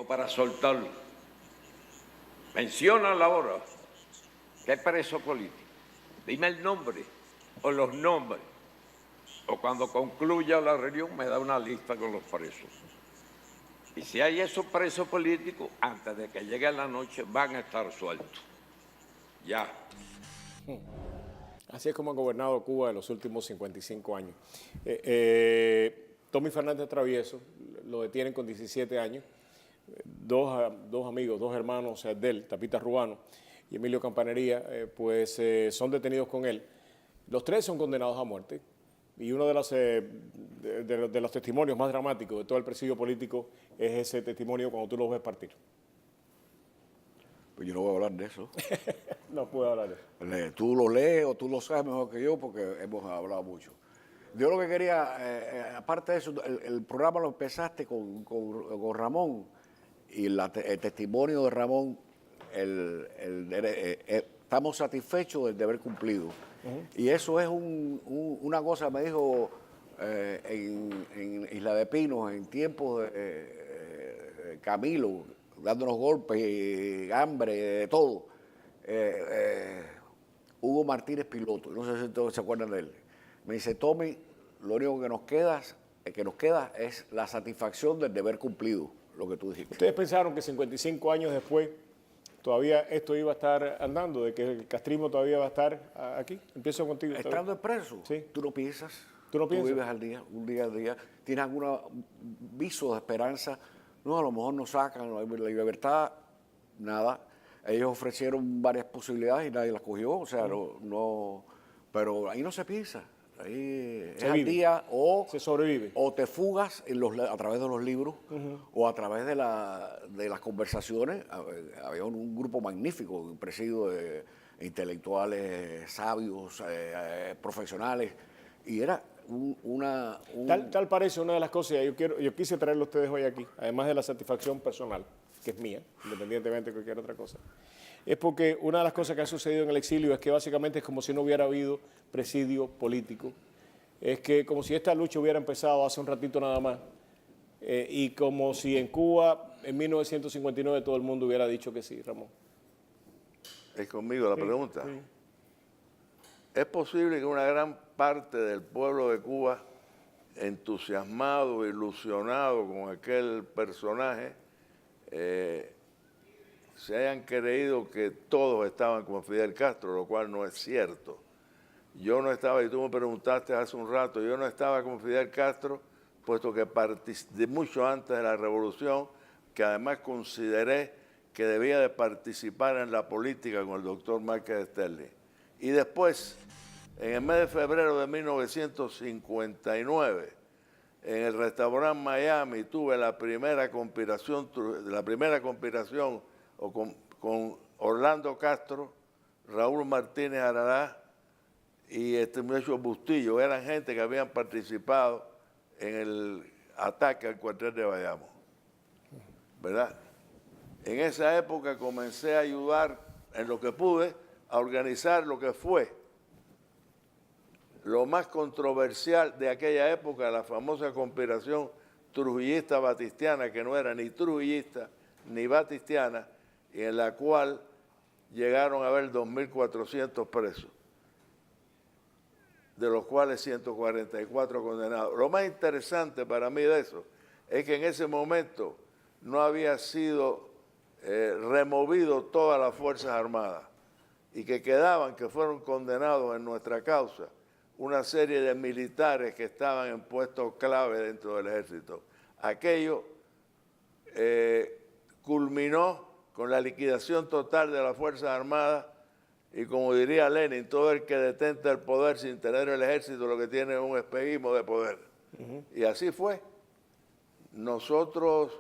para soltarlo. Menciona la hora. ¿Qué preso político? Dime el nombre o los nombres. O cuando concluya la reunión me da una lista con los presos. Y si hay esos presos políticos, antes de que llegue la noche van a estar sueltos. Ya. Así es como ha gobernado Cuba en los últimos 55 años. Tommy Fernández Travieso lo detienen con 17 años. Dos amigos, dos hermanos de él, Tapita Rubano y Emilio Campanería, son detenidos con él. Los tres son condenados a muerte. Y uno de los testimonios más dramáticos de todo el presidio político es ese testimonio cuando tú los ves partir. Pues yo no voy a hablar de eso. No puedo hablar de eso. Tú lo lees o tú lo sabes mejor que yo porque hemos hablado mucho. Yo lo que quería, aparte de eso, el programa lo empezaste con Ramón y el testimonio de Ramón, estamos satisfechos del deber cumplido. Y eso es una cosa, me dijo en Isla de Pinos, en tiempos de Camilo, dándonos golpes, hambre, de todo. Hugo Martínez Piloto, no sé si todos se acuerdan de él. Me dice, Tommy, lo único que nos queda es la satisfacción del deber cumplido, lo que tú dijiste. ¿Ustedes pensaron que 55 años después todavía esto iba a estar andando, de que el castrismo todavía va a estar aquí? Empiezo contigo. Estando preso, sí. Tú no piensas. ¿Tú no piensas? Tú vives al día, un día al día. ¿Tienes algún viso de esperanza? No, a lo mejor nos sacan la libertad, nada. Ellos ofrecieron varias posibilidades y nadie las cogió, o sea, no, pero ahí no se piensa. Ahí es al día o se sobrevive. O te fugas a través de los libros o a través de las conversaciones. Había un grupo magnífico, presidido de intelectuales, sabios, profesionales, y era Tal parece una de las cosas, yo quise traerlo a ustedes hoy aquí, además de la satisfacción personal, que es mía, independientemente de cualquier otra cosa. Es porque una de las cosas que ha sucedido en el exilio es que básicamente es como si no hubiera habido presidio político. Es que como si esta lucha hubiera empezado hace un ratito nada más. Y como si en Cuba, en 1959, todo el mundo hubiera dicho que sí, Ramón. Es conmigo la pregunta. Sí. ¿Es posible que una gran parte del pueblo de Cuba, entusiasmado, ilusionado con aquel personaje, se hayan creído que todos estaban con Fidel Castro, lo cual no es cierto? Yo no estaba, y tú me preguntaste hace un rato, yo no estaba con Fidel Castro, puesto que de mucho antes de la revolución, que además consideré que debía de participar en la política con el doctor Márquez de Sterling. Y después, en el mes de febrero de 1959, en el restaurante Miami, tuve la primera conspiración con Orlando Castro, Raúl Martínez Arará y este muchacho Bustillo. Eran gente que habían participado en el ataque al cuartel de Bayamo, ¿verdad? En esa época comencé a ayudar en lo que pude a organizar lo que fue lo más controversial de aquella época, la famosa conspiración trujillista batistiana, que no era ni trujillista ni batistiana, y en la cual llegaron a haber 2.400 presos, de los cuales 144 condenados. Lo más interesante para mí de eso es que en ese momento no había sido removido todas las Fuerzas Armadas y que fueron condenados en nuestra causa una serie de militares que estaban en puestos clave dentro del ejército. Aquello culminó con la liquidación total de las Fuerzas Armadas y, como diría Lenin, todo el que detenta el poder sin tener el ejército lo que tiene es un espejismo de poder. Y así fue. Nosotros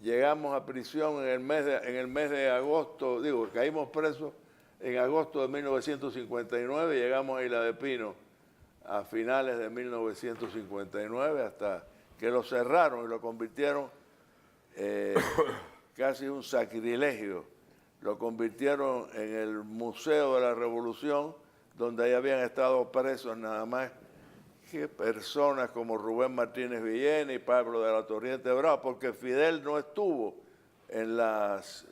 llegamos a prisión en el mes de agosto, caímos presos en agosto de 1959, llegamos a Isla de Pino a finales de 1959, hasta que lo cerraron y lo convirtieron casi un sacrilegio. Lo convirtieron en el Museo de la Revolución, donde ahí habían estado presos nada más que personas como Rubén Martínez Villena y Pablo de la Torriente Bravo, porque Fidel no estuvo en las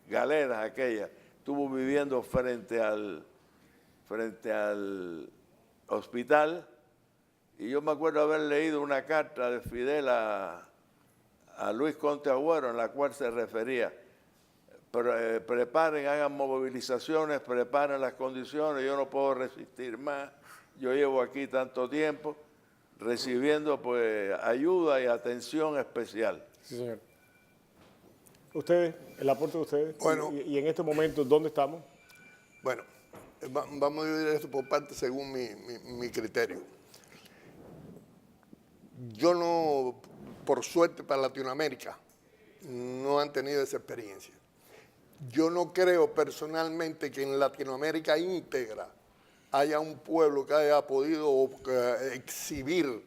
galeras aquellas, estuvo viviendo frente al hospital, y yo me acuerdo haber leído una carta de Fidel a Luis Conte Agüero en la cual se refería: preparen, hagan movilizaciones, preparen las condiciones, yo no puedo resistir más, yo llevo aquí tanto tiempo recibiendo pues ayuda y atención especial. Sí, señor. Ustedes, el aporte de ustedes, Bueno. y en estos momentos, ¿dónde estamos? Bueno, vamos a dividir esto por partes según mi criterio. Yo no, por suerte para Latinoamérica, no han tenido esa experiencia. Yo no creo personalmente que en Latinoamérica íntegra haya un pueblo que haya podido exhibir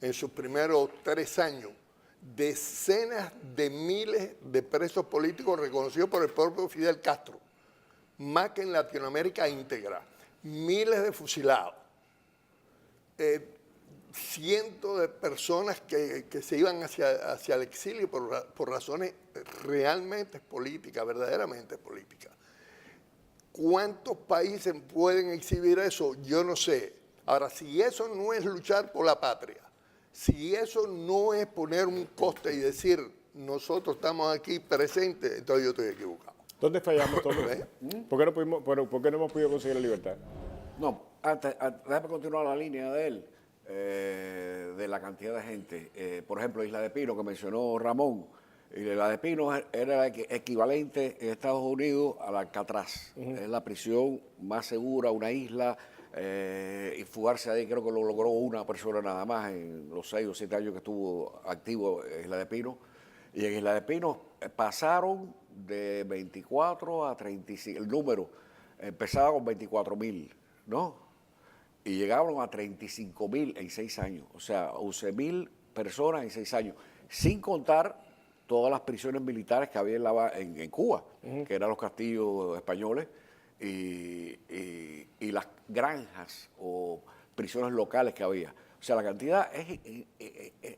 en sus primeros 3 años decenas de miles de presos políticos reconocidos por el propio Fidel Castro, más que en Latinoamérica íntegra. Miles de fusilados, cientos de personas que se iban hacia el exilio por razones realmente políticas, verdaderamente políticas. ¿Cuántos países pueden exhibir eso? Yo no sé. Ahora, si eso no es luchar por la patria, si eso no es poner un coste y decir, nosotros estamos aquí presentes, entonces yo estoy equivocado. ¿Dónde fallamos, Tomás? ¿Por qué no hemos podido conseguir la libertad? No, déjame continuar la línea de él, de la cantidad de gente. Por ejemplo, Isla de Pino, que mencionó Ramón. Isla de Pino era equivalente en Estados Unidos al Alcatraz. Es la prisión más segura, una isla, y fugarse ahí creo que lo logró una persona nada más en los 6 o 7 años que estuvo activo en Isla de Pino. Y en Isla de Pino pasaron de 24 a 35, el número empezaba con 24.000, ¿no? Y llegaron a 35.000 en 6 años, o sea, 11.000 personas en 6 años, sin contar todas las prisiones militares que había en Cuba, que eran los castillos españoles, y las granjas o prisiones locales que había. O sea, la cantidad es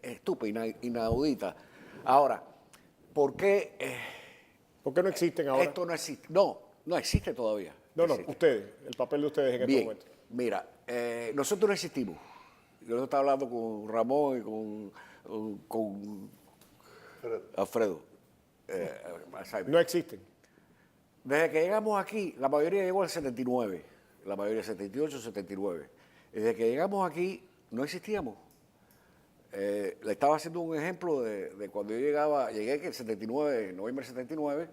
estúpida, inaudita. Ahora, ¿por qué no existen ahora? esto no existe? No existe todavía. No, Existe. ustedes, el papel de ustedes en este momento. Mira, nosotros no existimos. Yo estaba hablando con Ramón y con Alfredo. No existen. Desde que llegamos aquí, la mayoría llegó al 79, la mayoría 78, 79. Desde que llegamos aquí, no existíamos. Le estaba haciendo un ejemplo de cuando yo llegué en el 79, en noviembre del 79,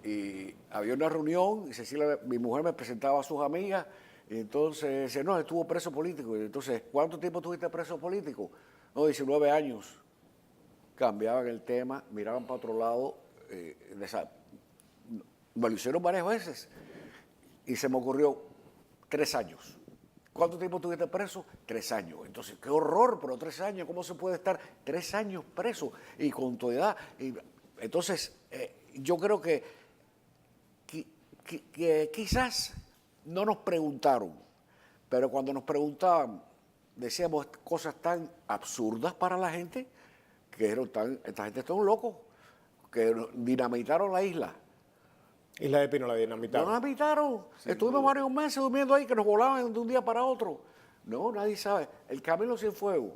y había una reunión y Cecilia, mi mujer, me presentaba a sus amigas, y entonces dice, no, estuvo preso político. Y entonces, ¿cuánto tiempo estuviste preso político? No, 19 años. Cambiaban el tema, miraban para otro lado, me lo hicieron varias veces y se me ocurrió 3 años. ¿Cuánto tiempo estuviste preso? 3 años. Entonces, qué horror, pero 3 años, ¿cómo se puede estar 3 años preso y con tu edad? Entonces, yo creo que quizás no nos preguntaron, pero cuando nos preguntaban, decíamos cosas tan absurdas para la gente, que esta gente está un loco, que dinamitaron la isla. Isla de Pino la dinamitaron. No la dinamitaron. Estuvimos varios meses durmiendo ahí, que nos volaban de un día para otro. No, nadie sabe. El Camino Cienfuegos,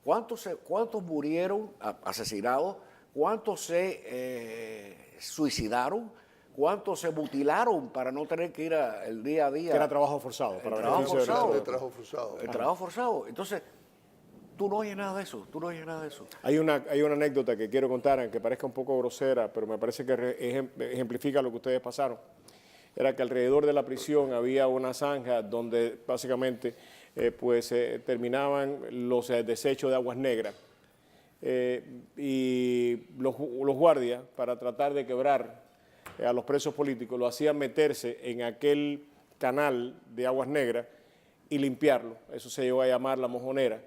¿cuántos murieron asesinados? ¿Cuántos se suicidaron? ¿Cuántos se mutilaron para no tener que ir el día a día? Que era trabajo forzado. El trabajo forzado. El trabajo forzado. Entonces, tú no oyes nada de eso. Hay una anécdota que quiero contar, aunque parezca un poco grosera, pero me parece que ejemplifica lo que ustedes pasaron. Era que alrededor de la prisión había una zanja donde básicamente terminaban los desechos de aguas negras. Y los guardias, para tratar de quebrar a los presos políticos, lo hacían meterse en aquel canal de aguas negras y limpiarlo. Eso se llegó a llamar la mojonera.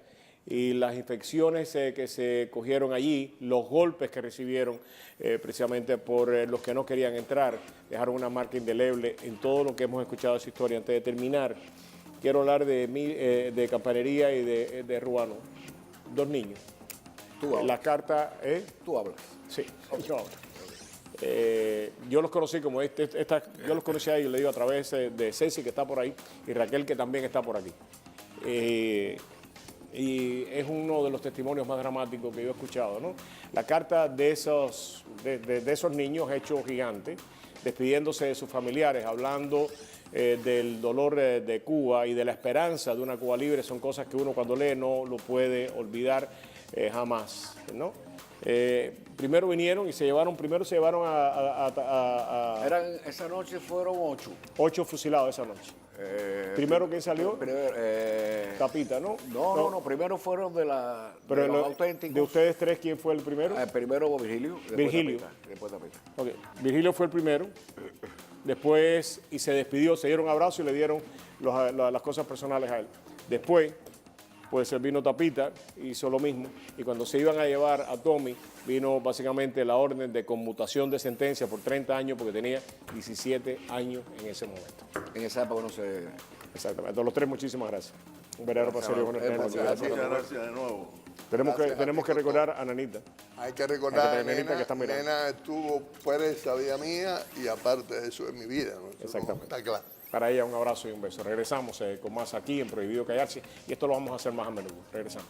Y las infecciones que se cogieron allí, los golpes que recibieron precisamente por los que no querían entrar, dejaron una marca indeleble en todo lo que hemos escuchado de esa historia. Antes de terminar, quiero hablar de Campanería y de Ruano. 2 niños. Tú hablas. La carta, Tú hablas. sí, yo hablo. Yo los conocí como yo los conocí a ellos, le digo, a través de Ceci, que está por ahí, y Raquel, que también está por aquí. Y es uno de los testimonios más dramáticos que yo he escuchado, ¿no? La carta de esos niños hechos gigantes, despidiéndose de sus familiares, hablando del dolor de Cuba y de la esperanza de una Cuba libre, son cosas que uno cuando lee no lo puede olvidar jamás, ¿no? Primero vinieron y se llevaron Esa noche fueron 8. 8 fusilados esa noche. Primero, ¿quién salió? Tapita, ¿no? No, primero fueron de Pero los auténticos. de ustedes 3, ¿quién fue el primero? Primero Virgilio. Virgilio. Después Tapita. Ok, Virgilio fue el primero. Después, y se despidió, se dieron abrazos y le dieron las cosas personales a él. Después, pues vino Tapita, hizo lo mismo. Y cuando se iban a llevar a Tommy, vino básicamente la orden de conmutación de sentencia por 30 años, porque tenía 17 años en ese momento. En esa época no se... Exactamente. A los 3, muchísimas gracias. Un verdadero placer. Muchas gracias de nuevo. Tenemos que recordar a Nanita. Hay que recordar a Nenita, que Nena. está mirando. Nena estuvo fuera de esa vida mía y aparte de eso es mi vida, ¿no? Eso Exactamente. está claro. Para ella un abrazo y un beso. Regresamos con más aquí en Prohibido Callarse y esto lo vamos a hacer más a menudo. Regresamos.